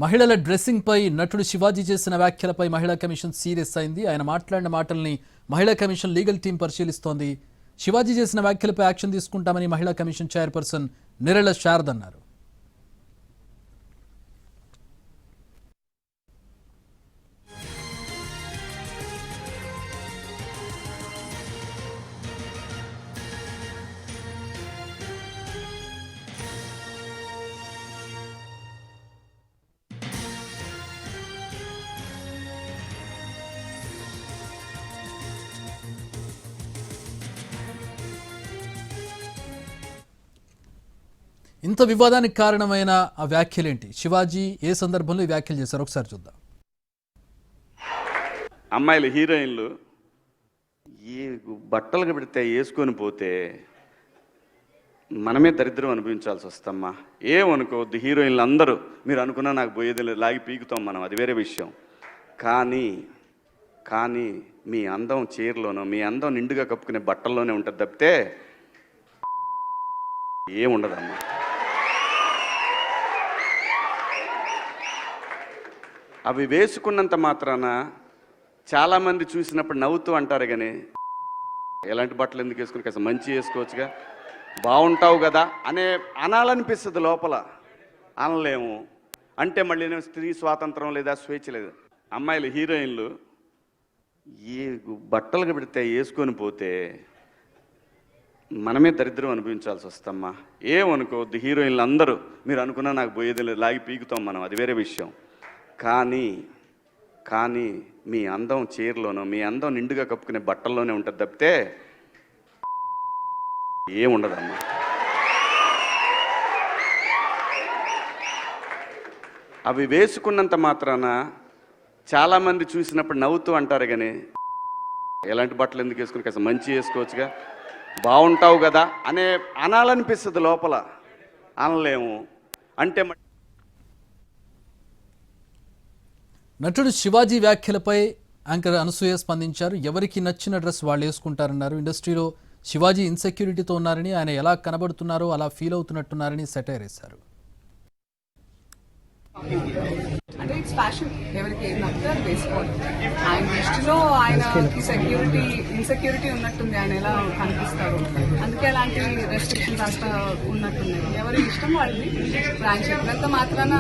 మహిళల డ్రెస్సింగ్ పై నటుడు శివాజీ చేసిన వ్యాఖ్యలపై మహిళా కమిషన్ సీరియస్ అయింది. ఆయన మాట్లాడిన మాటల్ని మహిళా కమిషన్ లీగల్ టీం పరిశీలిస్తోంది. శివాజీ చేసిన వ్యాఖ్యలపై యాక్షన్ తీసుకుంటామని మహిళా కమిషన్ చైర్పర్సన్ నిరెల శారద అన్నారు. ఇంత వివాదానికి కారణమైన ఆ వ్యాఖ్యలేంటి? శివాజీ ఏ సందర్భంలో ఈ వ్యాఖ్యలు చేశారు ఒకసారి చూద్దాం. అమ్మాయిలు హీరోయిన్లు ఈ బట్టలు పెడితే వేసుకొని పోతే మనమే దరిద్రం అనుభవించాల్సి వస్తమ్మా. ఏమనుకోవద్దు, హీరోయిన్లు అందరూ మీరు అనుకున్నా నాకు పోయేది లేదు, లాగి పీకుతాం మనం, అది వేరే విషయం. కానీ మీ అందం చీరలోనో మీ అందం నిండుగా కప్పుకునే బట్టల్లోనే ఉంటుంది తప్పితే ఏముండదమ్మా. అవి వేసుకున్నంత మాత్రాన చాలామంది చూసినప్పుడు నవ్వుతూ అంటారు, కానీ ఎలాంటి బట్టలు ఎందుకు వేసుకుని కాస్త మంచి వేసుకోవచ్చుగా, బాగుంటావు కదా అనాలనిపిస్తుంది. లోపల అనలేము అంటే మళ్ళీ స్త్రీ స్వాతంత్రం లేదా స్వేచ్ఛ లేదు. అమ్మాయిలు హీరోయిన్లు ఈ బట్టలు పెడితే వేసుకొని పోతే మనమే దరిద్రం అనుభవించాల్సి వస్తమ్మా. ఏమనుకోవద్దు, హీరోయిన్లు అందరూ మీరు అనుకున్నా నాకు పోయేది లేదు, లాగి పీకుతాం మనం, అది వేరే విషయం. కానీ మీ అందం చీరలోనో మీ అందం నిండుగా కప్పుకునే బట్టల్లోనే ఉంటుంది తప్పితే ఏముండదమ్మా. అవి వేసుకున్నంత మాత్రాన చాలామంది చూసినప్పుడు నవ్వుతూ అంటారు, కానీ ఎలాంటి బట్టలు ఎందుకు వేసుకుని కాస్త మంచి వేసుకోవచ్చుగా, బాగుంటావు కదా అనాలనిపిస్తుంది. లోపల అనలేము అంటే నటుడు శివాజీ వ్యాఖ్యలపై యాంకర్ అనసూయ స్పందించారు. ఎవరికి నచ్చిన డ్రెస్ వాళ్ళు వేసుకుంటారన్నారు. ఇండస్ట్రీలో శివాజీ ఇన్సెక్యూరిటీతో ఉన్నారని, ఆయన ఎలా కనబడుతున్నారో అలా ఫీల్ అవుతున్నట్టున్నారని సెటైర్ వేశారు. అంటే ఇట్స్ ఫ్యాషన్, ఎవరికి ఏం నచ్చుతారు వేసుకోవాలి. ఆయన దృష్టిలో ఆయనకి ఇన్సెక్యూరిటీ ఉన్నట్టుంది, ఆయన ఎలా కనిపిస్తారు, అందుకే అలాంటి రెస్ట్రిక్షన్స్ అంతా ఉన్నట్టున్నాయి. ఎవరి ఇష్టం వాళ్ళది. ఆయన చెప్పినంత మాత్రాన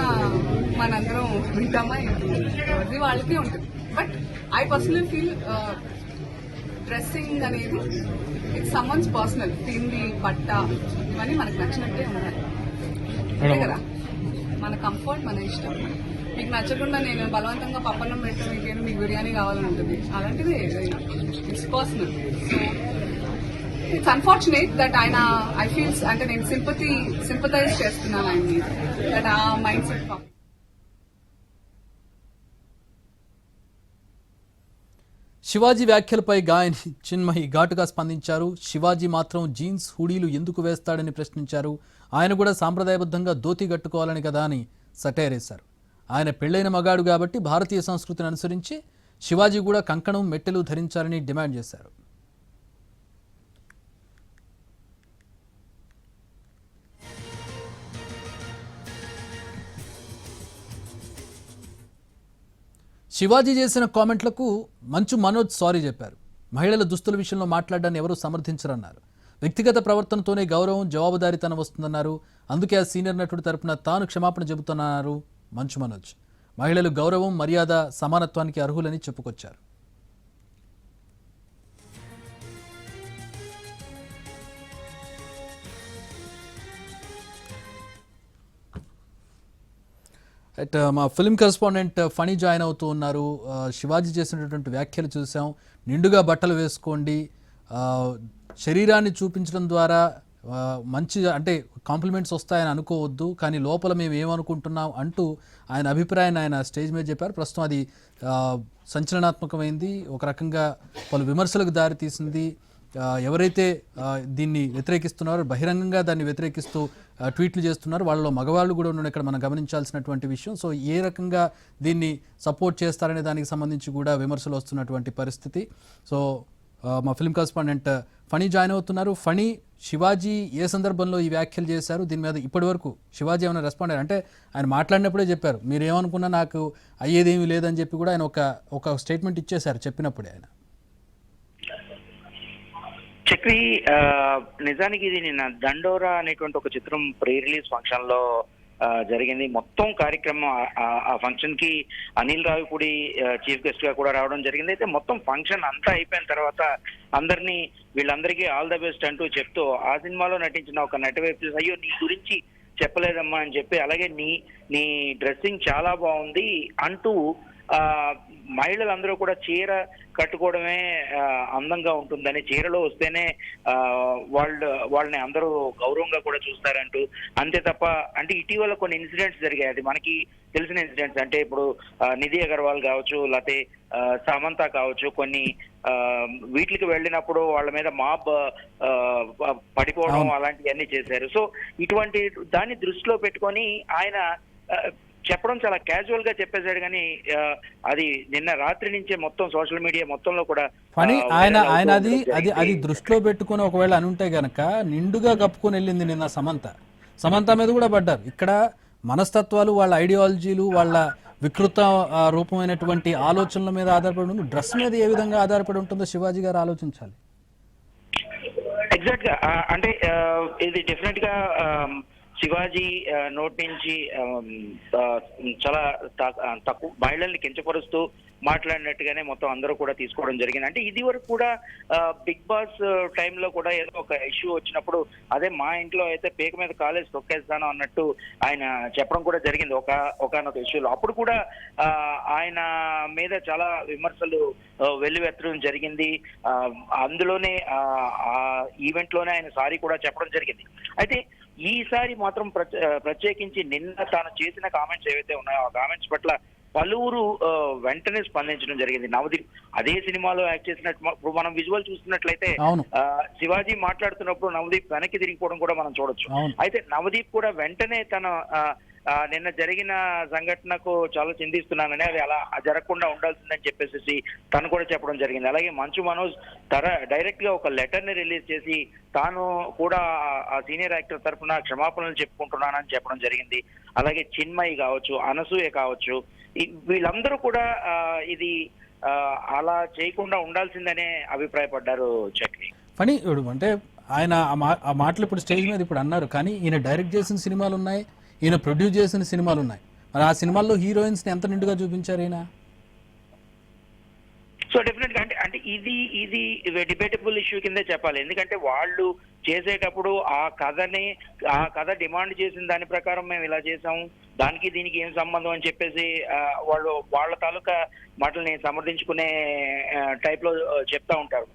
మనందరం వింటామా, ఎవరిది వాళ్ళకే ఉంటుంది. But I personally feel dressing అనేది ఇట్స్ సమ్వన్స్ పర్సనల్. తిండి బట్ట ఇవన్నీ మనకు నచ్చినట్టే ఉండాలి, అంతే కదా. మన కంఫర్ట్ మన ఇష్టం. మీకు నచ్చకుండా నేను బలవంతంగా పప్పన్నం పెట్టడం మీకు బిర్యానీ కావాలని ఉంటుంది, అలాంటిది it's personal. So it's unfortunate that ఆయన ఐ ఫీల్స్ అంటే నేను సింపథైజ్ చేస్తున్నాను ఆయన్ని, దట్ ఆ మైండ్ సెట్. శివాజీ వ్యాఖ్యలపై గాయని చిన్మయి ఘాటుగా స్పందించారు. శివాజీ మాత్రం జీన్స్ హుడీలు ఎందుకు వేస్తాడని ప్రశ్నించారు. ఆయన కూడా సాంప్రదాయబద్ధంగా ధోతి కట్టుకోవాలని కదా అని సెటైర్ వేశారు. ఆయన పెళ్లైన మగాడు కాబట్టి భారతీయ సంస్కృతిని అనుసరించి శివాజీ కూడా కంకణం మెట్టెలు ధరించాలని డిమాండ్ చేశారు. శివాజీ చేసిన కామెంట్లకు మంచు మనోజ్ సారీ చెప్పారు. మహిళల దుస్తుల విషయంలో మాట్లాడడాన్ని ఎవరూ సమర్థించరన్నారు. వ్యక్తిగత ప్రవర్తనతోనే గౌరవం జవాబుదారీతనం వస్తుందన్నారు. అందుకే ఆ సీనియర్ నటుడి తరపున తాను క్షమాపణ చెబుతున్నారు మంచు మనోజ్. మహిళలు గౌరవం మర్యాద సమానత్వానికి అర్హులని చెప్పుకొచ్చారు. మా ఫిల్మ్ కరెస్పాండెంట్ ఫణి జాయిన్ అవుతూ ఉన్నారు. శివాజీ చేసినటువంటి వ్యాఖ్యలు చూసాం. నిండుగా బట్టలు వేసుకోండి, శరీరాన్ని చూపించడం ద్వారా మంచి అంటే కాంప్లిమెంట్స్ వస్తాయని అనుకోవద్దు, కానీ లోపల మేము ఏమనుకుంటున్నాం అంటూ ఆయన అభిప్రాయాన్ని ఆయన స్టేజ్ మీద చెప్పారు. ప్రస్తుతం అది సంచలనాత్మకమైంది, ఒక రకంగా పలు విమర్శలకు దారితీసింది. ఎవరైతే దీన్ని వ్యతిరేకిస్తున్నారో బహిరంగంగా దాన్ని వ్యతిరేకిస్తూ ట్వీట్లు చేస్తున్నారు, వాళ్ళలో మగవాళ్ళు కూడా ఉండడం ఇక్కడ మనం గమనించాల్సినటువంటి విషయం. సో ఏ రకంగా దీన్ని సపోర్ట్ చేస్తారనే దానికి సంబంధించి కూడా విమర్శలు వస్తున్నటువంటి పరిస్థితి. సో మా ఫిల్మ్ కరెస్పాండెంట్ ఫణి జాయిన్ అవుతున్నారు. ఫణి, శివాజీ ఏ సందర్భంలో ఈ వ్యాఖ్యలు చేశారు? దీని మీద ఇప్పటి వరకు శివాజీ ఏమైనా రెస్పాండ్ అయ్యారు? అంటే ఆయన మాట్లాడినప్పుడే చెప్పారు, మీరేమనుకున్నా నాకు అయ్యేదేమీ లేదని చెప్పి కూడా ఆయన ఒక స్టేట్మెంట్ ఇచ్చేశారు చెప్పినప్పుడే ఆయన. చక్రి, నిజానికి ఇది నిన్న దండోరా అనేటువంటి ఒక చిత్రం ప్రీ రిలీజ్ ఫంక్షన్ లో జరిగింది. మొత్తం కార్యక్రమం ఆ ఫంక్షన్ కి అనిల్ రావిపూడి చీఫ్ గెస్ట్ గా కూడా రావడం జరిగింది. అయితే మొత్తం ఫంక్షన్ అంతా అయిపోయిన తర్వాత వీళ్ళందరికీ ఆల్ ద బెస్ట్ అంటూ చెప్తూ ఆ సినిమాలో నటించిన ఒక నటి వైపు చూసి, అయ్యో నీ గురించి చెప్పలేదమ్మా అని చెప్పి, అలాగే నీ డ్రెస్సింగ్ చాలా బాగుంది అంటూ మహిళలందరూ కూడా చీర కట్టుకోవడమే అందంగా ఉంటుందని, చీరలో వస్తేనే వాళ్ళని అందరూ గౌరవంగా కూడా చూస్తారంటూ, అంతే తప్ప అంటే ఇటీవల కొన్ని ఇన్సిడెంట్స్ జరిగాయి, అది మనకి తెలిసిన ఇన్సిడెంట్స్. అంటే ఇప్పుడు నిధి అగర్వాల్ కావచ్చు, లేకపోతే సమంత కావచ్చు, కొన్ని వీటికి వెళ్ళినప్పుడు వాళ్ళ మీద మాబ్ పడిపోవడం అలాంటివన్నీ చేశారు. సో ఇటువంటి దాన్ని దృష్టిలో పెట్టుకొని ఆయన చెప్పడం చాలా క్యాజువల్ గా చెప్పేశాడు, కానీ అది నిన్న రాత్రి నుంచే మొత్తం సోషల్ మీడియా మొత్తంలో కూడా ఆయన అది దృష్టిలో పెట్టుకుని ఒకవేళ అనుంటే గనక నిండుగా కప్పుకొని వెళ్ళింది నిన్న సమంత మీద కూడా పడ్డారు. ఇక్కడ మనస్తత్వాలు, వాళ్ళ ఐడియాలజీలు, వాళ్ళ వికృత రూపమైనటువంటి ఆలోచనల మీద ఆధారపడి ఉంటుంది. డ్రెస్ మీద ఏ విధంగా ఆధారపడి ఉంటుందో శివాజీ గారు ఆలోచించాలి. ఎగ్జాక్ట్ గా అంటే ఇది డెఫినెట్ గా శివాజీ నోటి నుంచి చాలా తక్కువ మహిళల్ని కించపరుస్తూ మాట్లాడినట్టుగానే మొత్తం అందరూ కూడా తీసుకోవడం జరిగింది. అంటే ఇది వరకు కూడా బిగ్ బాస్ టైంలో కూడా ఏదో ఒక ఇష్యూ వచ్చినప్పుడు, అదే మా ఇంట్లో అయితే పేక మీద కాలేజ్ తొక్కేస్తాను అన్నట్టు ఆయన చెప్పడం కూడా జరిగింది ఒకనొక ఇష్యూలో. అప్పుడు కూడా ఆయన మీద చాలా విమర్శలు వెల్లువెత్తడం జరిగింది. అందులోనే ఆ ఈవెంట్ లోనే ఆయన సారీ కూడా చెప్పడం జరిగింది. అయితే ఈసారి మాత్రం ప్రత్యేకించి నిన్న తాను చేసిన కామెంట్స్ ఏవైతే ఉన్నాయో ఆ కామెంట్స్ పట్ల పలువురు వెంటనే స్పందించడం జరిగింది. నవదీప్ అదే సినిమాలో యాక్ట్ చేసినట్టు ఇప్పుడు మనం విజువల్ చూస్తున్నట్లయితే శివాజీ మాట్లాడుతున్నప్పుడు నవదీప్ వెనక్కి తిరిగిపోవడం కూడా మనం చూడొచ్చు. అయితే నవదీప్ కూడా వెంటనే తన నిన్న జరిగిన సంఘటనకు చాలా చింతిస్తున్నానని, అది అలా జరగకుండా ఉండాల్సిందని చెప్పేసి తను కూడా చెప్పడం జరిగింది. అలాగే మంచు మనోజ్ డైరెక్ట్ గా ఒక లెటర్ ని రిలీజ్ చేసి తాను కూడా ఆ సీనియర్ యాక్టర్ తరఫున క్షమాపణలు చెప్పుకుంటున్నానని చెప్పడం జరిగింది. అలాగే చిన్మయి కావచ్చు, అనసూయ కావచ్చు, వీళ్ళందరూ కూడా ఇది అలా చేయకుండా ఉండాల్సిందనే అభిప్రాయపడ్డారు. చక్రి ఫణి, అంటే ఆయన ఆ మాటలు ఇప్పుడు స్టేజ్ మీద ఇప్పుడు అన్నారు, కానీ ఈయన డైరెక్ట్ చేసిన సినిమాలు ఉన్నాయి, ఈయన ప్రొడ్యూస్ చేసిన సినిమాలు ఉన్నాయి. మరి ఆ సినిమాల్లో హీరోయిన్స్ ని ఎంత నిండుగా చూపించారు ఈయన? సో డెఫినెట్ గా అంటే ఇది డిబేటబుల్ ఇష్యూ కిందే చెప్పాలి. ఎందుకంటే వాళ్ళు చేసేటప్పుడు ఆ కథ డిమాండ్ చేసిన దాని ప్రకారం మేము ఇలా చేసాము, దానికి దీనికి ఏం సంబంధం అని చెప్పేసి వాళ్ళు వాళ్ళ తాలూకా మాటల్ని సమర్థించుకునే టైప్ లో చెప్తా ఉంటారు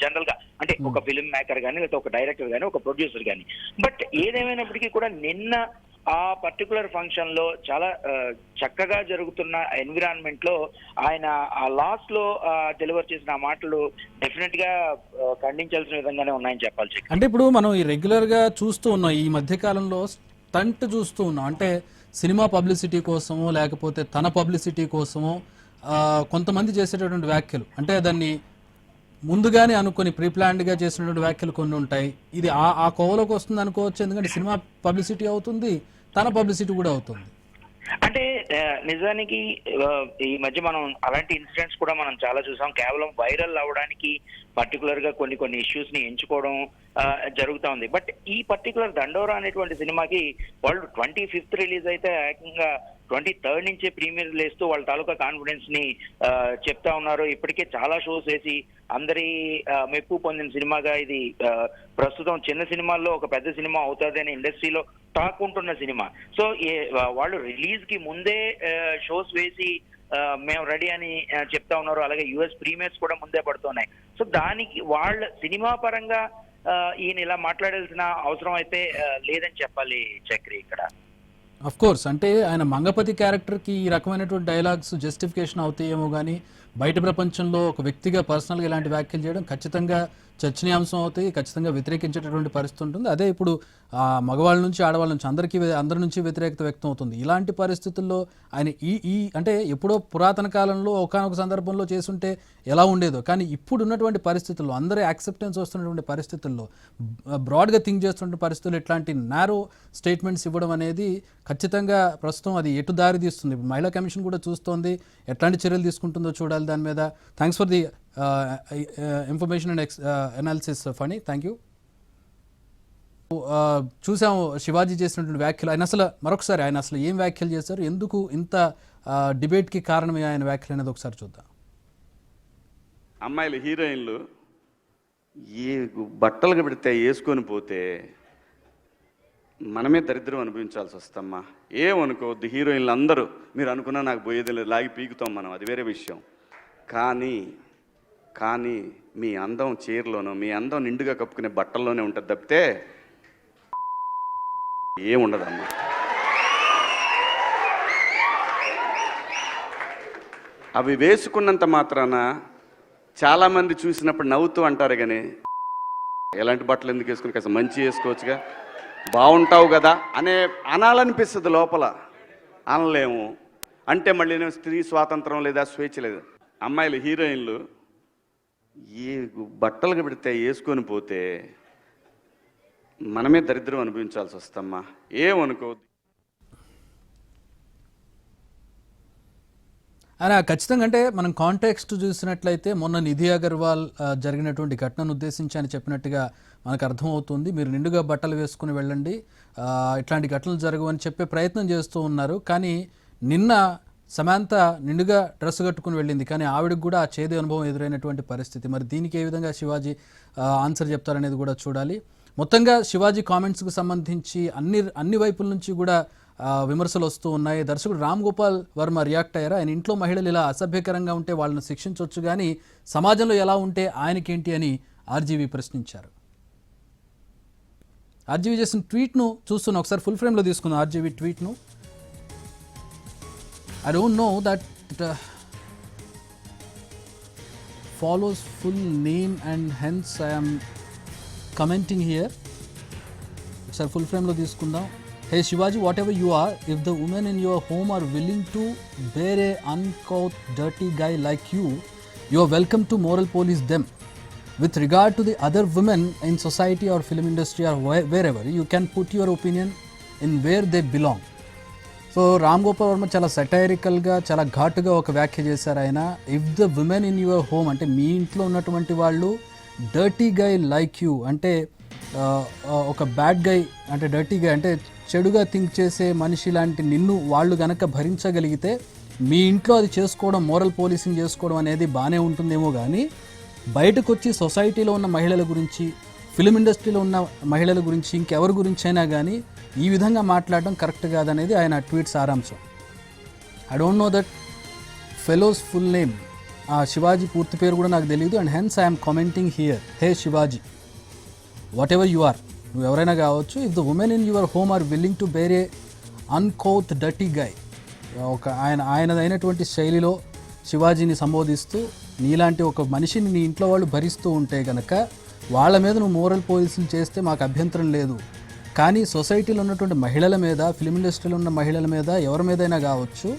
జనరల్ గా. అంటే ఒక ఫిల్మ్ మేకర్ కానీ, లేకపోతే ఒక డైరెక్టర్ కానీ, ఒక ప్రొడ్యూసర్ కానీ. బట్ ఏదేమైనప్పటికీ కూడా నిన్న ఆ పర్టికులర్ ఫంక్షన్ లో చాలా చక్కగా జరుగుతున్న ఎన్విరాన్మెంట్ లో ఆయన ఆ లాస్ట్ లో డెలివర్ చేసిన మాటలు డెఫినెట్ గా ఖండించాల్సిన విధంగానే ఉన్నాయని చెప్పాలి. అంటే ఇప్పుడు మనం ఈ రెగ్యులర్ గా చూస్తూ ఉన్నాం, ఈ మధ్య కాలంలో స్టంట్ చూస్తూ ఉన్నాం. అంటే సినిమా పబ్లిసిటీ కోసమో లేకపోతే తన పబ్లిసిటీ కోసమో కొంతమంది చేసేటటువంటి వ్యాఖ్యలు, అంటే దాన్ని ముందుగానే అనుకుని ప్రీప్లాన్డ్ గా చేసినటువంటి వ్యాఖ్యలు కొన్ని ఉంటాయి. ఇది ఆ కోవలోకి వస్తుంది అనుకోవచ్చు, ఎందుకంటే సినిమా పబ్లిసిటీ అవుతుంది, తన పబ్లిసిటీ కూడా అవుతుంది. అంటే నిజానికి ఈ మధ్య మనం అలాంటి ఇన్సిడెంట్స్ కూడా మనం చాలా చూసాం. కేవలం వైరల్ అవడానికి పర్టికులర్ గా కొన్ని ఇష్యూస్ ని ఎంచుకోవడం జరుగుతా ఉంది. బట్ ఈ పర్టికులర్ దండోరా అనేటువంటి సినిమాకి వాళ్ళు 25th రిలీజ్ అయితే ఏకంగా 23rd నుంచే ప్రీమియర్ లేస్తూ వాళ్ళ తాలూకా కాన్ఫిడెన్స్ ని చెప్తా ఉన్నారు. ఇప్పటికే చాలా షోస్ వేసి అందరి మెప్పు పొందిన సినిమాగా ఇది ప్రస్తుతం చిన్న సినిమాల్లో ఒక పెద్ద సినిమా అవుతుంది అని ఇండస్ట్రీలో టాక్ ఉంటున్న సినిమా. సో వాళ్ళు రిలీజ్ కి ముందే షోస్ వేసి మేము రెడీ అని చెప్తా ఉన్నారు. అలాగే యుఎస్ ప్రీమియర్స్ కూడా ముందే పడుతున్నాయి. సో దానికి వాళ్ళ సినిమా పరంగా ఈయన ఇలా మాట్లాడాల్సిన అవసరం అయితే లేదని చెప్పాలి చక్రి ఇక్కడ. అఫ్ కోర్స్, అంటే ఆయన మంగపతి క్యారెక్టర్కి ఈ రకమైనటువంటి డైలాగ్స్ జస్టిఫికేషన్ అవుతాయేమో, కానీ బయట ప్రపంచంలో ఒక వ్యక్తిగా పర్సనల్గా ఇలాంటి వ్యాఖ్యలు చేయడం ఖచ్చితంగా చర్చనీయాంశం అవుతాయి, ఖచ్చితంగా వ్యతిరేకించేటటువంటి పరిస్థితి ఉంటుంది. అదే ఇప్పుడు మగవాళ్ళ నుంచి ఆడవాళ్ళ నుంచి అందరి నుంచి వ్యతిరేకత వ్యక్తం అవుతుంది. ఇలాంటి పరిస్థితుల్లో ఆయన ఈ అంటే ఎప్పుడో పురాతన కాలంలో ఒకానొక సందర్భంలో చేసుంటే ఎలా ఉండేదో, కానీ ఇప్పుడు ఉన్నటువంటి పరిస్థితుల్లో అందరూ యాక్సెప్టెన్స్ వస్తున్నటువంటి పరిస్థితుల్లో బ్రాడ్గా థింక్ చేస్తున్న పరిస్థితుల్లో ఇట్లాంటి నారో స్టేట్మెంట్స్ ఇవ్వడం అనేది ఖచ్చితంగా ప్రస్తుతం అది ఎటు దారి తీస్తుంది. మహిళా కమిషన్ కూడా చూస్తోంది, ఎట్లాంటి చర్యలు తీసుకుంటుందో చూడాలి దాని మీద. Thanks for the information and analysis Phani, thank you. చూసాము శివాజీ చేసినటువంటి వ్యాఖ్యలు. ఆయన అసలు ఏం వ్యాఖ్యలు చేశారు, ఎందుకు ఇంత డిబేట్కి కారణమే ఆయన వ్యాఖ్యలు అనేది ఒకసారి చూద్దాం. అమ్మాయిలు హీరోయిన్లు ఏ బట్టలు పెడితే వేసుకొని పోతే మనమే దరిద్రం అనుభవించాల్సి వస్తమ్మా. ఏమనుకోవద్దు, హీరోయిన్లు అందరూ మీరు అనుకున్నా నాకు పోయేది లేదు, లాగి పీకుతాం మనం, అది వేరే విషయం. కానీ మీ అందం చీరలోనో మీ అందం నిండుగా కప్పుకునే బట్టల్లోనే ఉంటుంది తప్పితే ఏముండదమ్మా. అవి వేసుకున్నంత మాత్రాన చాలామంది చూసినప్పుడు నవ్వుతూ అంటారు కానీ ఎలాంటి బట్టలు ఎందుకు వేసుకుని కాస్త మంచి వేసుకోవచ్చుగా, బాగుంటావు కదా అనాలనిపిస్తుంది లోపల. అనలేము అంటే మళ్ళీ స్త్రీ స్వాతంత్రం లేదా, స్వేచ్ఛ లేదా. అమ్మాయిలు హీరోయిన్లు ఏ బట్టలు పెడితే వేసుకొని పోతే మనమే దరిద్రం అనుభవించాల్సి వస్తమ్మా. ఏమనుకోవద్దు. ఆయన ఖచ్చితంగా అంటే మనం కాంటెక్స్ట్ చూసినట్లయితే మొన్న నిధి అగర్వాల్ జరిగినటువంటి ఘటనను ఉద్దేశించి ఆయన చెప్పినట్టుగా మనకు అర్థమవుతుంది. మీరు నిండుగా బట్టలు వేసుకుని వెళ్ళండి, ఇట్లాంటి ఘటనలు జరగవని చెప్పే ప్రయత్నం చేస్తూ ఉన్నారు. కానీ నిన్న సమాంత నిండుగా డ్రెస్ కట్టుకుని వెళ్ళింది, కానీ ఆవిడకు కూడా ఆ చేదు అనుభవం ఎదురైనటువంటి పరిస్థితి. మరి దీనికి ఏ విధంగా శివాజీ ఆన్సర్ చెప్తారనేది కూడా చూడాలి. మొత్తంగా శివాజీ కామెంట్స్కు సంబంధించి అన్ని వైపుల నుంచి కూడా విమర్శలు వస్తూ ఉన్నాయి. దర్శకుడు రామ్ గోపాల్ వర్మ రియాక్ట్ అయ్యారు. ఆయన ఇంట్లో మహిళలు ఇలా అసభ్యకరంగా ఉంటే వాళ్ళని శిక్షించవచ్చు, కానీ సమాజంలో ఎలా ఉంటే ఆయనకేంటి అని ఆర్జీవీ ప్రశ్నించారు. ఆర్జీవీ చేసిన ట్వీట్ను చూస్తున్నా, ఒకసారి ఫుల్ ఫ్రేమ్లో తీసుకున్న RGV ట్వీట్ను. I don't know that follows full name and hence I am commenting here. Sir, full frame lo తీసుకుందాం. Hey Shivaji, whatever you are, if the women in your home are willing to bear a uncouth dirty guy like you are welcome to moral police them. With regard to the other women in society or film industry or wherever, you can put your opinion in where they belong. So Ram Gopal Varma చాలా సెటైరికల్గా చాలా ఘాటుగా ఒక వ్యాఖ్య చేశారు ఆయన. If the women in your home అంటే మీ ఇంట్లో ఉన్నటువంటి వాళ్ళు డర్టీ గై లైక్ యూ అంటే ఒక బ్యాడ్ గై అంటే డర్టీ గై అంటే చెడుగా థింక్ చేసే మనిషి లాంటి నిన్ను వాళ్ళు గనక భరించగలిగితే మీ ఇంట్లో అది చేసుకోవడం, మోరల్ పోలీసింగ్ చేసుకోవడం అనేది బాగానే ఉంటుందేమో, కానీ బయటకు వచ్చి సొసైటీలో ఉన్న మహిళల గురించి, ఫిలిం ఇండస్ట్రీలో ఉన్న మహిళల గురించి, ఇంకెవరి గురించి అయినా కానీ ఈ విధంగా మాట్లాడడం కరెక్ట్ కాదనేది ఆయన ట్వీట్ సారాంశం. I don't know that fellow's full name, ఆ శివాజీ పూర్తి పేరు కూడా నాకు తెలియదు. And hence I'm commenting here. Hey Shivaji, whatever you are, నువ్వు ఎవరైనా కావచ్చు, if the women in your home are willing to bear a uncouth dirty guy, ఒక ఆయనదైనటువంటి శైలిలో శివాజీని సంబోధిస్తూ నీలాంటి ఒక మనిషిని నీ ఇంట్లో వాళ్ళు భరిస్తూ ఉంటే కనుక వాళ్ళ మీద నువ్వు మోరల్ పోలీసింగ్ చేస్తే మాకు అభ్యంతరం లేదు, కానీ సొసైటీలో ఉన్నటువంటి మహిళల మీద, ఫిలిం ఇండస్ట్రీలో ఉన్న మహిళల మీద, ఎవరి మీదైనా కావచ్చు,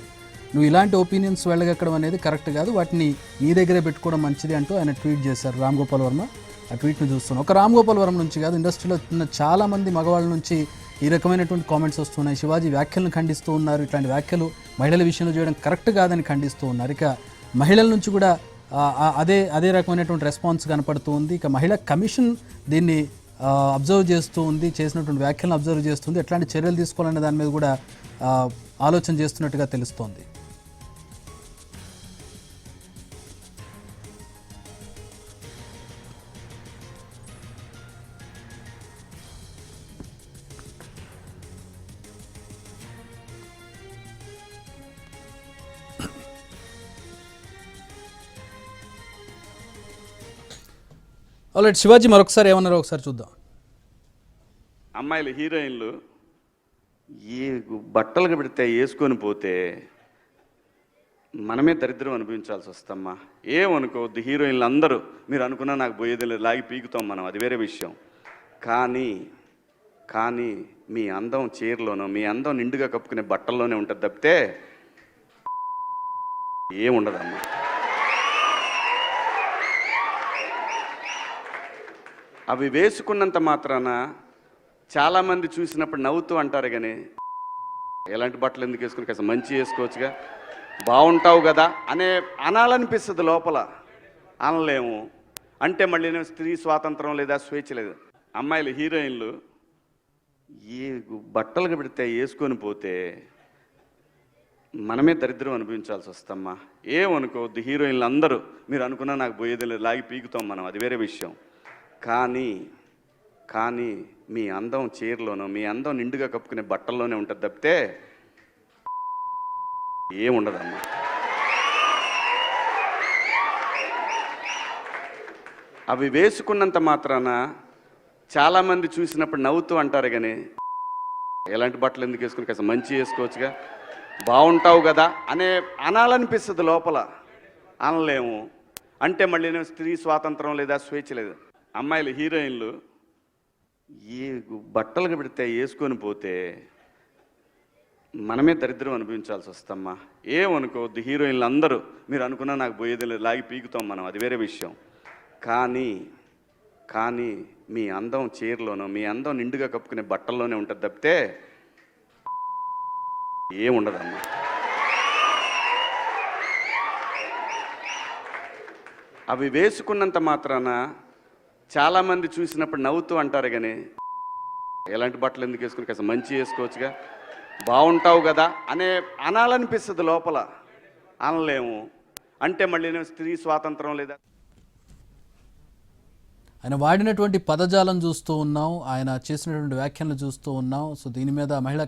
నువ్వు ఇలాంటి ఒపీనియన్స్ వెళ్ళగక్కడం అనేది కరెక్ట్ కాదు, వాటిని నీ దగ్గరే పెట్టుకోవడం మంచిది అంటూ ఆయన ట్వీట్ చేశారు రామ్ గోపాల్ వర్మ. ఆ ట్వీట్ను చూస్తున్నాం. ఒక రామ్ గోపాల్ వర్మ నుంచి కాదు, ఇండస్ట్రీలో ఉన్న చాలామంది మగవాళ్ళ నుంచి ఈ రకమైనటువంటి కామెంట్స్ వస్తున్నాయి. శివాజీ వ్యాఖ్యలను ఖండిస్తూ ఉన్నారు, ఇట్లాంటి వ్యాఖ్యలు మహిళల విషయంలో చేయడం కరెక్ట్ కాదని ఖండిస్తూ ఉన్నారు. ఇక మహిళల నుంచి కూడా అదే రకమైనటువంటి రెస్పాన్స్ కనపడుతూ ఉంది. ఇక మహిళా కమిషన్ దీన్ని అబ్జర్వ్ చేస్తూ ఉంది, చేసినటువంటి వ్యాఖ్యలను అబ్జర్వ్ చేస్తుంది, ఎట్లాంటి చర్యలు తీసుకోవాలనే దాని మీద కూడా ఆలోచన చేస్తున్నట్టుగా తెలుస్తోంది. ఆల్రైట్, శివాజీ మరొకసారి ఏమన్నారో ఒకసారి చూద్దాం. అమ్మాయిలు హీరోయిన్లు ఏ బట్టలు పెడితే వేసుకొని పోతే మనమే దరిద్రం అనుభవించాల్సి వస్తమ్మా. ఏమనుకోవద్దు, హీరోయిన్లు అందరూ మీరు అనుకున్నా నాకు పోయేది లేదు, లాగి పీకుతాం మనం, అది వేరే విషయం. కానీ కానీ మీ అందం చీరలోనో, మీ అందం నిండుగా కప్పుకునే బట్టల్లోనే ఉంటుంది తప్పితే ఏముండదమ్మా. అవి వేసుకున్నంత మాత్రాన చాలామంది చూసినప్పుడు నవ్వుతూ అంటారు కానీ ఎలాంటి బట్టలు ఎందుకు వేసుకుని కాస్త మంచి వేసుకోవచ్చుగా, బాగుంటావు కదా అనాలనిపిస్తుంది లోపల, అనలేము. అంటే మళ్ళీ స్త్రీ స్వాతంత్రం లేదా, స్వేచ్ఛ లేదు. అమ్మాయిలు హీరోయిన్లు ఏ బట్టలు పెడితే వేసుకొని పోతే మనమే దరిద్రం అనుభవించాల్సి వస్తమ్మా. ఏమనుకోవద్దు, హీరోయిన్లు అందరూ మీరు అనుకున్నా నాకు పోయేది లేదు, లాగి పీకుతాం మనం, అది వేరే విషయం. కానీ కానీ మీ అందం చీరలోనో, మీ అందం నిండుగా కప్పుకునే బట్టల్లోనే ఉంటుంది తప్పితే ఏముండదమ్మా. అవి వేసుకున్నంత మాత్రాన చాలామంది చూసినప్పుడు నవ్వుతూ అంటారు కానీ ఎలాంటి బట్టలు ఎందుకు వేసుకుని కాస్త మంచి వేసుకోవచ్చుగా, బాగుంటావు కదా అనాలనిపిస్తుంది లోపల, అనలేము. అంటే మళ్ళీ స్త్రీ స్వాతంత్రం లేదా, స్వేచ్ఛ లేదు. అమ్మాయిలు హీరోయిన్లు ఏ బట్టలు పెడితే వేసుకొని పోతే మనమే దరిద్రం అనుభవించాల్సి వస్తమ్మా. ఏమనుకోవద్దు, హీరోయిన్లు అందరూ మీరు అనుకున్నా నాకు పోయేది లేదు, లాగి పీకుతాం మనం, అది వేరే విషయం. కానీ కానీ మీ అందం చీరలోనో, మీ అందం నిండుగా కప్పుకునే బట్టల్లోనే ఉంటుంది తప్పితే ఏముండదమ్మా. అవి వేసుకున్నంత మాత్రాన చాలామంది చూసినప్పుడు నవ్వుతూ అంటారు కానీ ఎలాంటి బట్టలు ఎందుకు వేసుకుని కాస్త మంచి వేసుకోవచ్చుగా, బాగుంటావు కదా అనాలనిపిస్తుంది లోపల, అనలేము. అంటే మళ్ళీ స్త్రీ స్వాతంత్రం లేదా. ఆయన వాడినటువంటి పదజాలం చూస్తూ ఉన్నాం, ఆయన చేసినటువంటి వ్యాఖ్యలను చూస్తూ ఉన్నాం. సో దీని మీద మహిళా